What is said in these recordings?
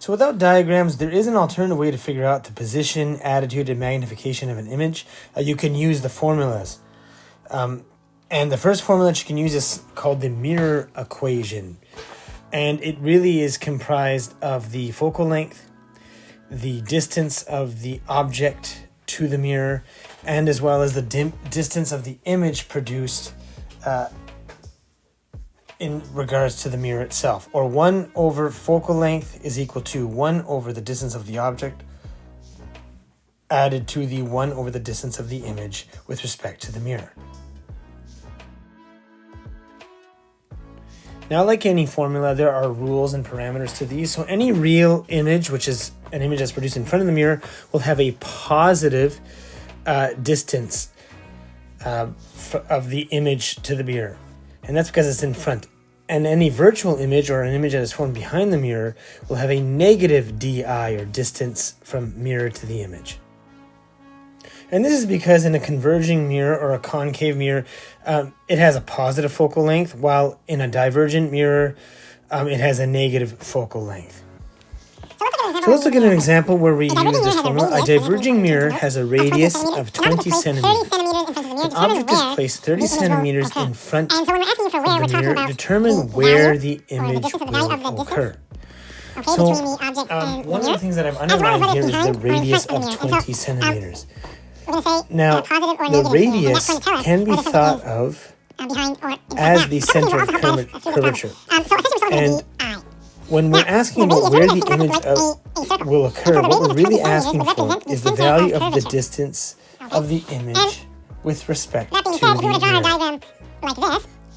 So without diagrams, there is an alternative way to figure out the position, attitude, and magnification of an image. You can use the formulas. And the first formula that you can use is called the mirror equation. And it really is comprised of the focal length, the distance of the object to the mirror, and as well as the distance of the image produced in regards to the mirror itself. Or 1 over focal length is equal to 1 over the distance of the object added to the 1 over the distance of the image with respect to the mirror. Now, like any formula, there are rules and parameters to these. So any real image, which is an image that's produced in front of the mirror, will have a positive distance of the image to the mirror. And that's because it's in front. And any virtual image or an image that is formed behind the mirror will have a negative DI, or distance from mirror to the image. And this is because in a converging mirror or a concave mirror, it has a positive focal length, while in a divergent mirror, it has a negative focal length. So let's look at an example where we use this formula. A diverging mirror has a radius of 20 centimeters. An object is placed 30 centimeters in front of the mirror. Determine where the image will occur. So one of the things that I've underlined here is the radius of 20 centimeters. Now, the radius can be thought of as the center of curvature. And when we're asking about where the image will occur, what we're really asking for is the value of the distance of the image with respect to the mirror.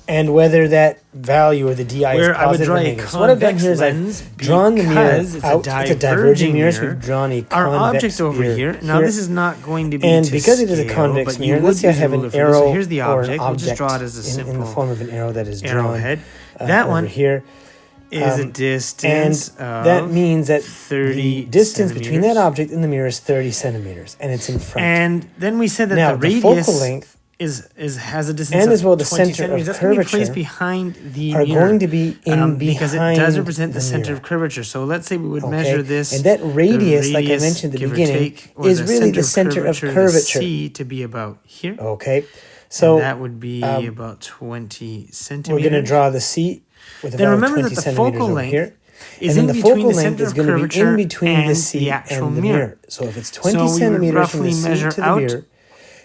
And whether that value or the DI is positive or negative. So what I've done here is I've drawn the mirror out. It's a diverging mirror, so we've drawn a convex object over here. Now this is not going to be and to because it is scale, a convex but mirror, let's say I have an arrow so here's the object. or an We'll just object draw it as a simple in the form of an arrow that is drawn arrowhead. That over one here. Is a distance and that means that 30 the distance centimeters. between that object and the mirror is 30 centimeters, and it's in front. And then we said that now, the radius focal length has a distance and of as well the 20 center of centimeters. That's going to be curvature placed behind the are mirror, going to be in because it behind does represent the the center mirror. of curvature. So let's say we would measure this, and that radius, like I mentioned at the give or beginning, take, or is really the center of curvature. C to be about here. Okay, so and that would be about 20 centimeters. We're going to draw the C with then about remember 20 that the centimeters focal over length here. is and in then the between focal the length center is of going to be curvature in between and the C the actual and the mirror. mirror. So if it's 20 So we would centimeters from the roughly C measure to the out mirror,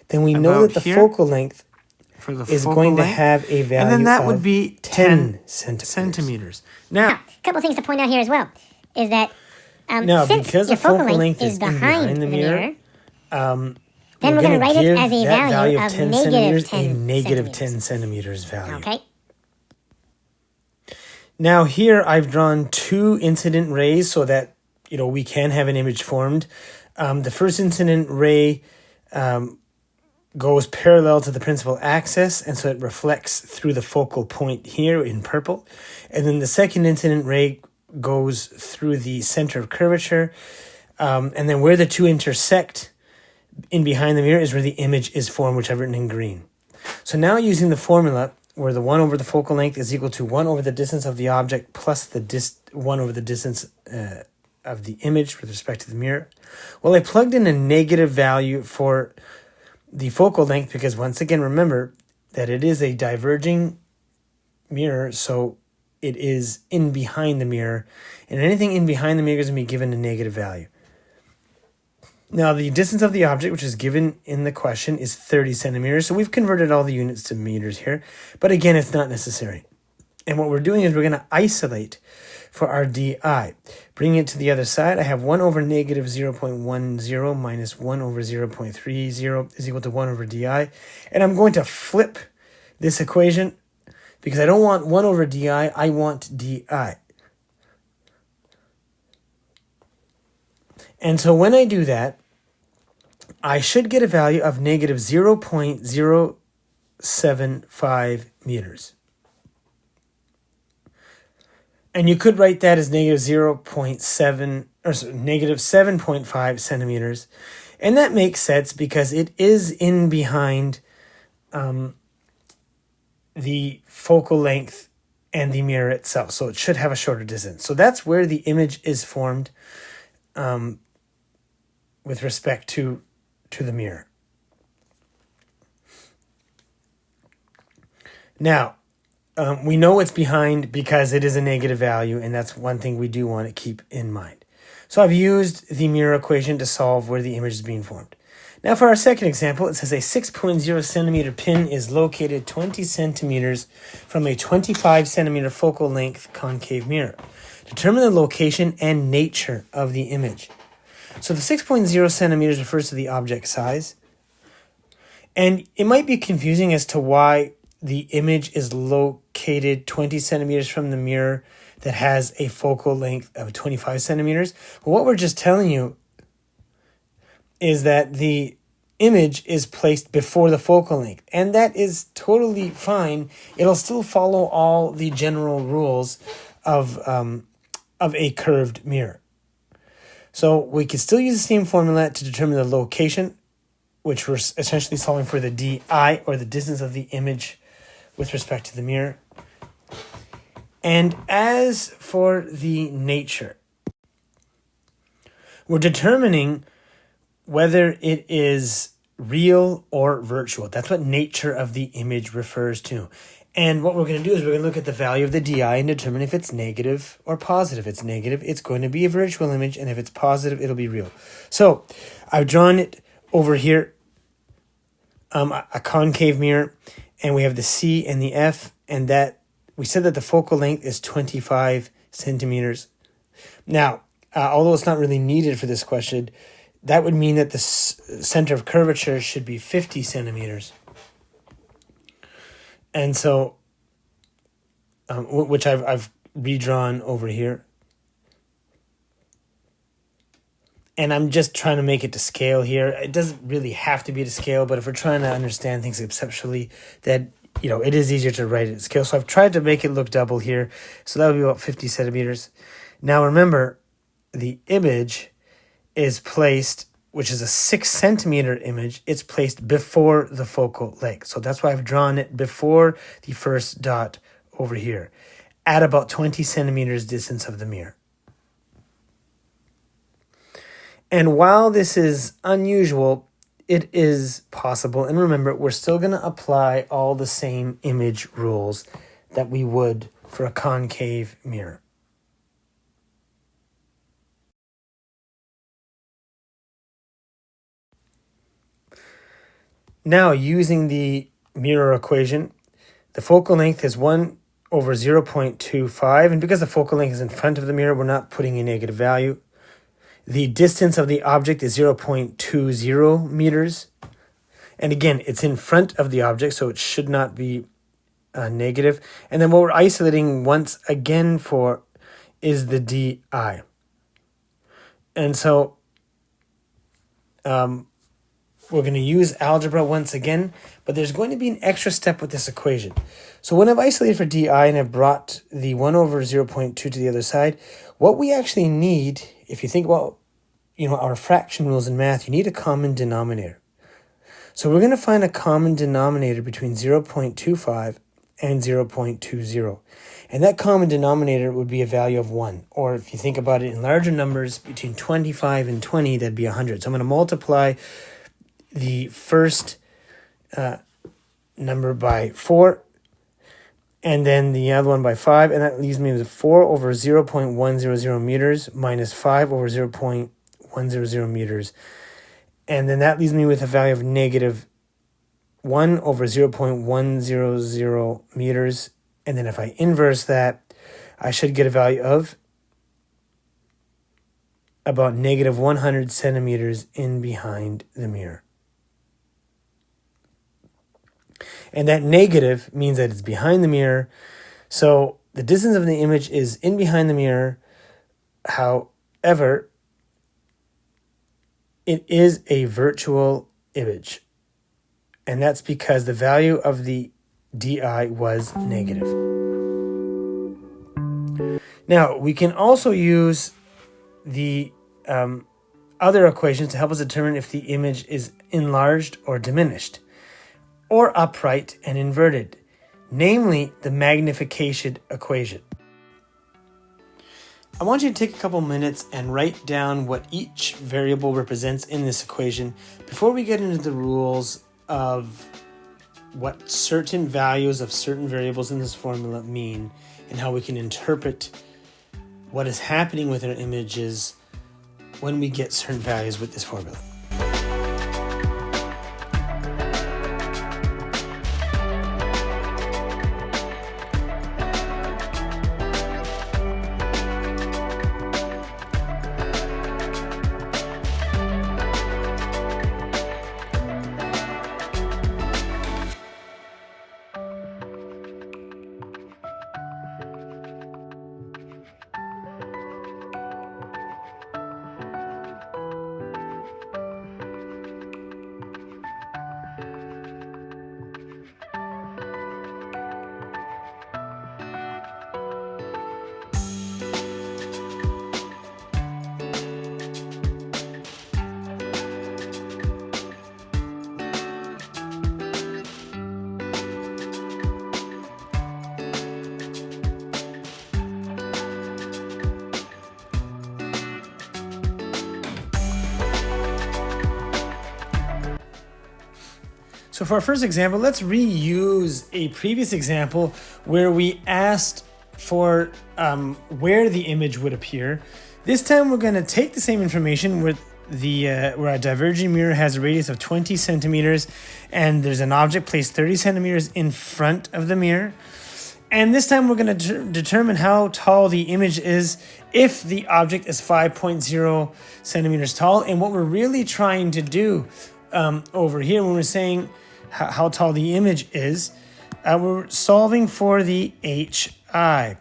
then we know that the here focal length for the is focal going to length, have a value and then that of would be 10 centimeters. Now, a couple things to point out here as well is that now, since because your the focal focal length length is is behind the mirror, then we're going to write it as a value of 10 negative centimeters, 10 a negative centimeters. 10 centimeters value. Okay. Now here I've drawn two incident rays so that we can have an image formed. The first incident ray goes parallel to the principal axis, and so it reflects through the focal point here in purple. And then the second incident ray goes through the center of curvature, and then where the two intersect in behind the mirror is where the image is formed, which I've written in green. So now using the formula where the 1 over the focal length is equal to 1 over the distance of the object plus the 1 over the distance of the image with respect to the mirror. Well, I plugged in a negative value for the focal length because, once again, remember that it is a diverging mirror, so it is in behind the mirror, and anything in behind the mirror is going to be given a negative value. Now, the distance of the object, which is given in the question, is 30 centimeters. So we've converted all the units to meters here. But again, it's not necessary. And what we're doing is we're going to isolate for our DI. Bringing it to the other side, I have 1 over negative 0.10 minus 1 over 0.30 is equal to 1 over DI. And I'm going to flip this equation because I don't want 1 over DI, I want DI. And so when I do that, I should get a value of negative 0.075 meters. And you could write that as negative 0.7 or negative 7.5 centimeters. And that makes sense because it is in behind the focal length and the mirror itself. So it should have a shorter distance. So that's where the image is formed with respect to the mirror. Now, we know it's behind because it is a negative value, and that's one thing we do want to keep in mind. So I've used the mirror equation to solve where the image is being formed. Now for our second example, it says a 6.0 centimeter pin is located 20 centimeters from a 25 centimeter focal length concave mirror. Determine the location and nature of the image. So the 6.0 centimeters refers to the object size. And it might be confusing as to why the image is located 20 centimeters from the mirror that has a focal length of 25 centimeters. Well, what we're just telling you is that the image is placed before the focal length, and that is totally fine. It'll still follow all the general rules of a curved mirror. So we can still use the same formula to determine the location, which we're essentially solving for the DI, or the distance of the image with respect to the mirror. And as for the nature, we're determining whether it is real or virtual. That's what nature of the image refers to. And what we're going to do is we're going to look at the value of the DI and determine if it's negative or positive. If it's negative, it's going to be a virtual image, and if it's positive, it'll be real. So I've drawn it over here, a concave mirror, and we have the C and the F, and that we said that the focal length is 25 centimeters. Now, although it's not really needed for this question, that would mean that the center of curvature should be 50 centimeters. And so, which I've redrawn over here. And I'm just trying to make it to scale here. It doesn't really have to be to scale, but if we're trying to understand things conceptually, that, it is easier to write it at scale. So I've tried to make it look double here. So that would be about 50 centimeters. Now remember, the image is placed, which is a 6 centimeter image, it's placed before the focal length. So that's why I've drawn it before the first dot over here, at about 20 centimeters distance of the mirror. And while this is unusual, it is possible. And remember, we're still going to apply all the same image rules that we would for a concave mirror. Now, using the mirror equation, the focal length is 1 over 0.25. And because the focal length is in front of the mirror, we're not putting a negative value. The distance of the object is 0.20 meters. And again, it's in front of the object, so it should not be negative. And then what we're isolating once again for is the DI. And so we're going to use algebra once again, but there's going to be an extra step with this equation. So when I've isolated for DI and I've brought the 1 over 0.2 to the other side, what we actually need, if you think about our fraction rules in math, you need a common denominator. So we're going to find a common denominator between 0.25 and 0.20. And that common denominator would be a value of 1. Or if you think about it in larger numbers, between 25 and 20, that'd be 100. So I'm going to multiply the first number by 4, and then the other one by 5, and that leaves me with 4 over 0.100 meters minus 5 over 0.100 meters. And then that leaves me with a value of negative 1 over 0.100 meters. And then if I inverse that, I should get a value of about negative 100 centimeters in behind the mirror. And that negative means that it's behind the mirror. So the distance of the image is in behind the mirror. However, it is a virtual image. And that's because the value of the DI was negative. Now, we can also use the other equations to help us determine if the image is enlarged or diminished, or upright and inverted. namely the magnification equation. I want you to take a couple minutes and write down what each variable represents in this equation before we get into the rules of what certain values of certain variables in this formula mean and how we can interpret what is happening with our images when we get certain values with this formula. So for our first example, let's reuse a previous example where we asked for where the image would appear. This time we're going to take the same information where a diverging mirror has a radius of 20 centimeters and there's an object placed 30 centimeters in front of the mirror. And this time we're going to determine how tall the image is if the object is 5.0 centimeters tall. And what we're really trying to do over here when we're saying how tall the image is, we're solving for the HI.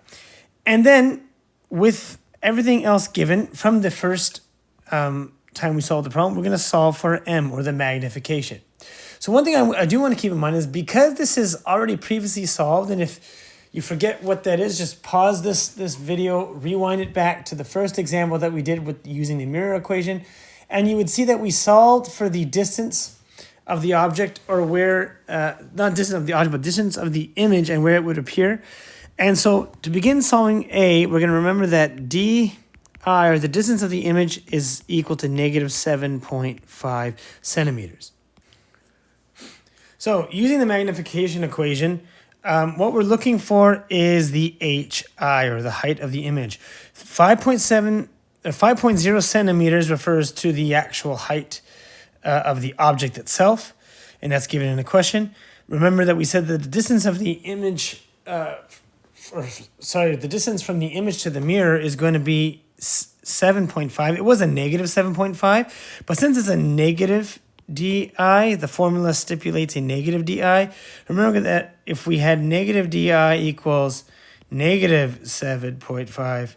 And then with everything else given from the first time we solved the problem, we're going to solve for M, or the magnification. So one thing I do want to keep in mind is because this is already previously solved, and if you forget what that is, just pause this video, rewind it back to the first example that we did with using the mirror equation, and you would see that we solved for the distance of the object, or where, not distance of the object, but distance of the image and where it would appear. And so to begin solving A, we're going to remember that DI, or the distance of the image, is equal to negative 7.5 centimeters. So using the magnification equation, what we're looking for is the HI, or the height of the image. 5.0 centimeters refers to the actual height of the object itself, and that's given in the question. Remember that we said that the distance of the image, the distance from the image to the mirror is going to be 7.5. It was a negative 7.5, but since it's a negative DI, the formula stipulates a negative DI. Remember that if we had negative DI equals negative 7.5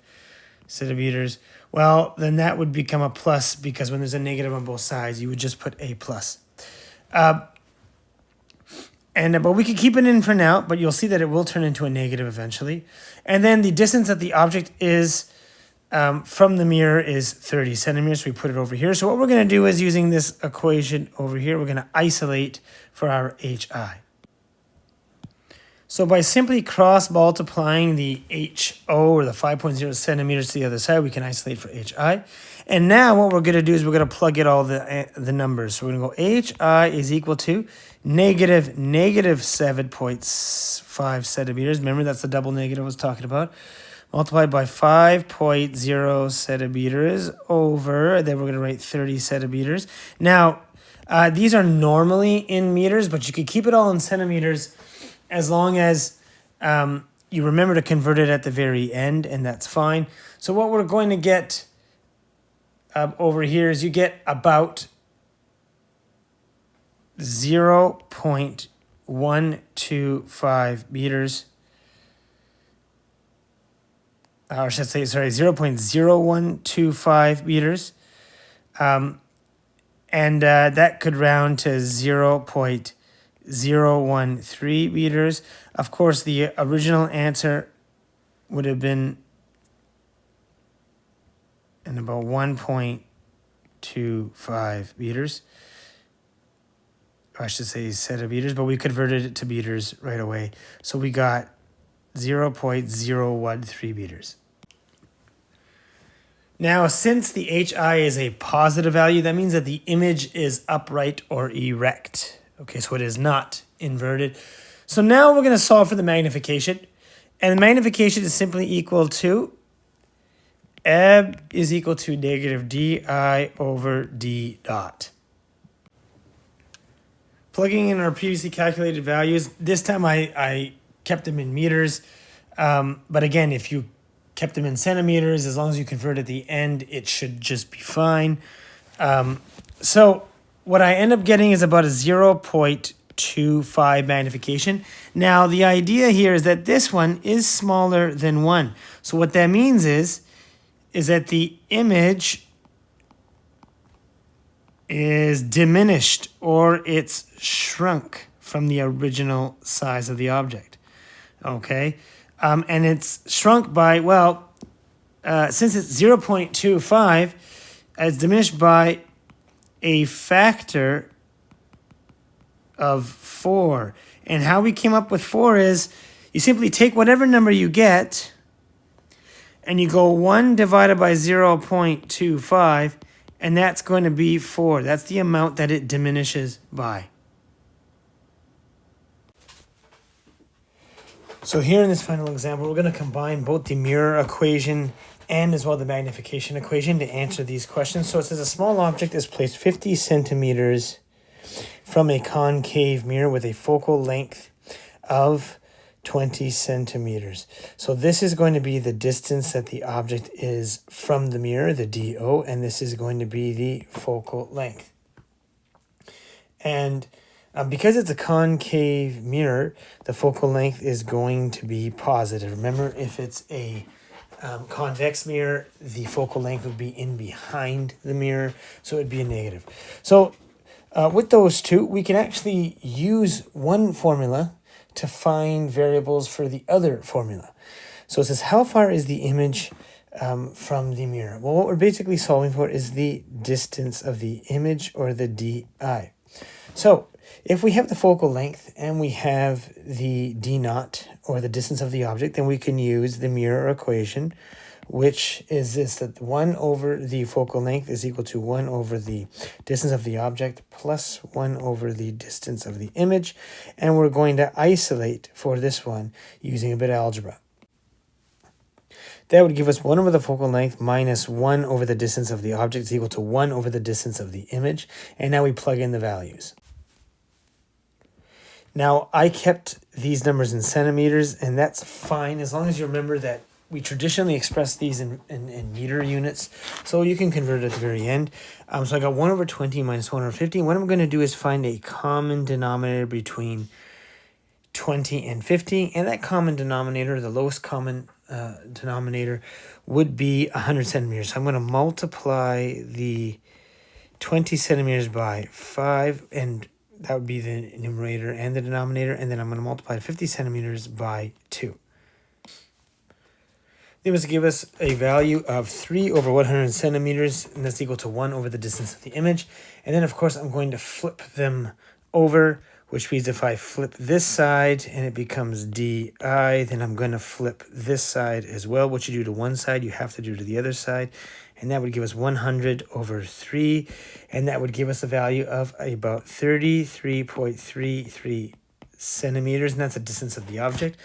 centimeters, well, then that would become a plus, because when there's a negative on both sides, you would just put a plus. But we could keep it in for now, but you'll see that it will turn into a negative eventually. And then the distance that the object is from the mirror is 30 centimeters. So we put it over here. So what we're going to do is, using this equation over here, we're going to isolate for our HI. So by simply cross-multiplying the HO, or the 5.0 centimeters, to the other side, we can isolate for HI. And now what we're going to do is we're going to plug in all the numbers. So we're going to go HI is equal to negative 7.5 centimeters. Remember, that's the double negative I was talking about. Multiplied by 5.0 centimeters over, then we're going to write 30 centimeters. Now, these are normally in meters, but you could keep it all in centimeters as long as you remember to convert it at the very end, and that's fine. So what we're going to get over here is you get about 0.125 meters. Or I should say, 0.0125 meters. And that could round to 0.013 meters. Of course, the original answer would have been in about 1.25 meters. or I should say centimeters, but we converted it to meters right away. So we got 0.013 meters. Now, since the HI is a positive value, that means that the image is upright or erect. Okay, so it is not inverted. So now we're going to solve for the magnification. And the magnification is simply equal to ab is equal to negative di over d dot. Plugging in our previously calculated values, this time I kept them in meters. But again, if you kept them in centimeters, as long as you convert at the end, it should just be fine. So what I end up getting is about a 0.25 magnification. Now, the idea here is that this one is smaller than 1. So what that means is that the image is diminished or it's shrunk from the original size of the object. Okay? And it's shrunk by, well, since it's 0.25, it's diminished by a factor of 4. And how we came up with 4 is you simply take whatever number you get and you go 1 divided by 0.25, and that's going to be 4. That's the amount that it diminishes by. So here in this final example, we're going to combine both the mirror equation and as well the magnification equation to answer these questions. So it says a small object is placed 50 centimeters from a concave mirror with a focal length of 20 centimeters. So this is going to be the distance that the object is from the mirror, the DO, and this is going to be the focal length. And because it's a concave mirror, the focal length is going to be positive. Remember, if it's a convex mirror, the focal length would be in behind the mirror, so it would be a negative. So with those two, we can actually use one formula to find variables for the other formula. So it says, how far is the image from the mirror? Well, what we're basically solving for is the distance of the image, or the DI. So if we have the focal length and we have the d naught, or the distance of the object, then we can use the mirror equation, which is this, that 1 over the focal length is equal to 1 over the distance of the object plus 1 over the distance of the image. And we're going to isolate for this one using a bit of algebra. That would give us 1 over the focal length minus 1 over the distance of the object is equal to 1 over the distance of the image. And now we plug in the values. Now, I kept these numbers in centimeters, and that's fine as long as you remember that we traditionally express these in meter units, so you can convert it at the very end. So I got 1 over 20 minus 1 over 50. What I'm going to do is find a common denominator between 20 and 50, and that common denominator, the lowest common denominator, would be 100 centimeters. So I'm going to multiply the 20 centimeters by 5, and that would be the numerator and the denominator, and then I'm going to multiply 50 centimeters by 2. It was to give us a value of 3 over 100 centimeters, and that's equal to 1 over the distance of the image. And then, of course, I'm going to flip them over, which means if I flip this side and it becomes di, then I'm going to flip this side as well. What you do to one side, you have to do to the other side. And that would give us 100 over 3, and that would give us a value of about 33.33 centimeters, and that's the distance of the object.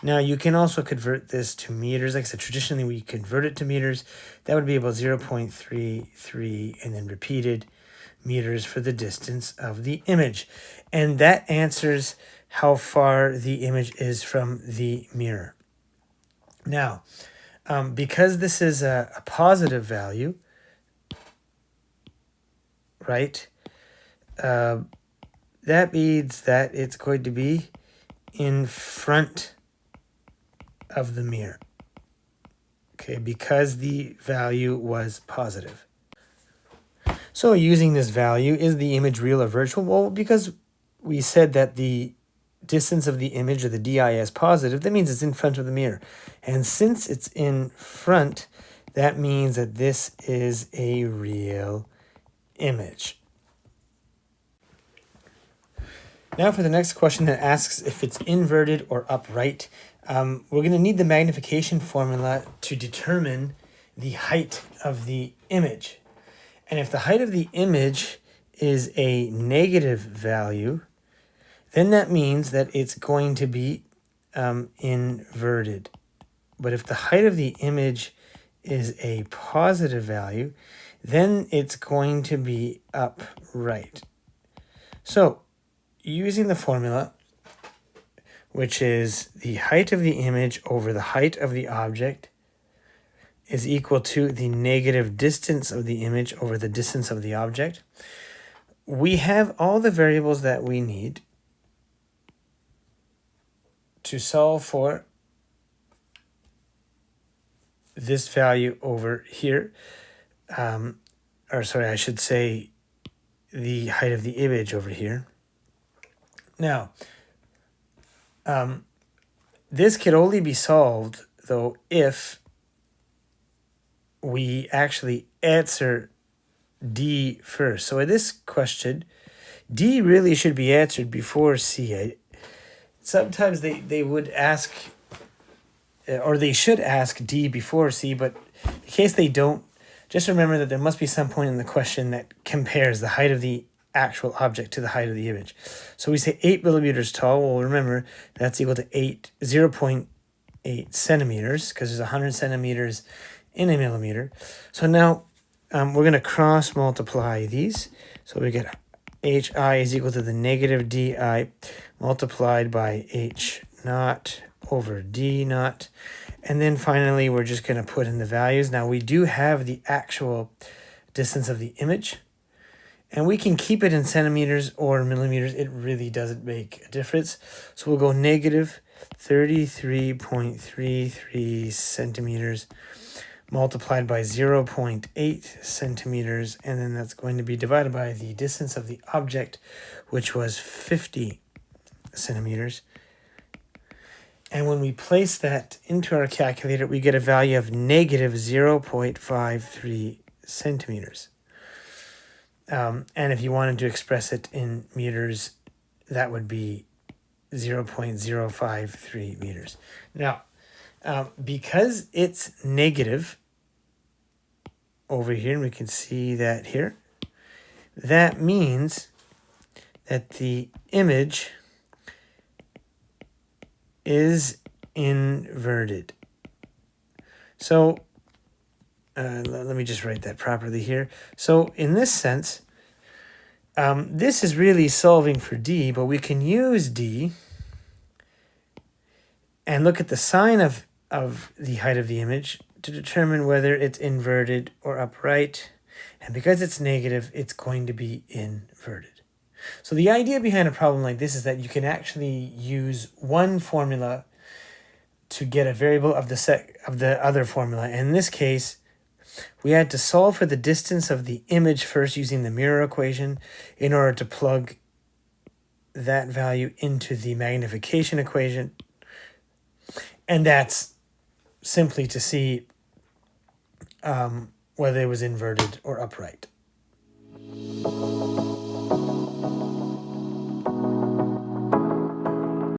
Now, you can also convert this to meters. Like I said, traditionally we convert it to meters. That would be about 0.33 and then repeated meters for the distance of the image. And that answers how far the image is from the mirror. Now, because this is a positive value, right, that means that it's going to be in front of the mirror, okay, because the value was positive. So using this value, is the image real or virtual? Well, because we said that the distance of the image, or the DI, is positive, that means it's in front of the mirror. And since it's in front, that means that this is a real image. Now for the next question that asks if it's inverted or upright. We're going to need the magnification formula to determine the height of the image. And if the height of the image is a negative value, then that means that it's going to be inverted. But if the height of the image is a positive value, then it's going to be upright. So, using the formula, which is the height of the image over the height of the object is equal to the negative distance of the image over the distance of the object, we have all the variables that we need to solve for this value over here. I should say the height of the image over here. Now, this could only be solved, though, if we actually answer D first. So in this question, D really should be answered before C. Sometimes they would ask, or they should ask D before C, but in case they don't, just remember that there must be some point in the question that compares the height of the actual object to the height of the image. So we say 8 millimeters tall. Well, remember, that's equal to 0.8 centimeters, because there's 100 centimeters in a millimeter. So now we're going to cross multiply these. So we get HI is equal to the negative DI multiplied by H naught over D naught. And then finally, we're just going to put in the values. Now we do have the actual distance of the image, and we can keep it in centimeters or millimeters. It really doesn't make a difference. So we'll go negative 33.33 centimeters multiplied by 0.8 centimeters, and then that's going to be divided by the distance of the object, which was 50 centimeters. And when we place that into our calculator, we get a value of negative 0.53 centimeters. And if you wanted to express it in meters, that would be 0.053 meters. Now, because it's negative over here, and we can see that here, that means that the image is inverted. So let me just write that properly here. So in this sense, this is really solving for D, but we can use D and look at the sign of the height of the image to determine whether it's inverted or upright. And because it's negative, it's going to be inverted. So the idea behind a problem like this is that you can actually use one formula to get a variable of the other formula. In this case, we had to solve for the distance of the image first using the mirror equation in order to plug that value into the magnification equation. And that's simply to see whether it was inverted or upright.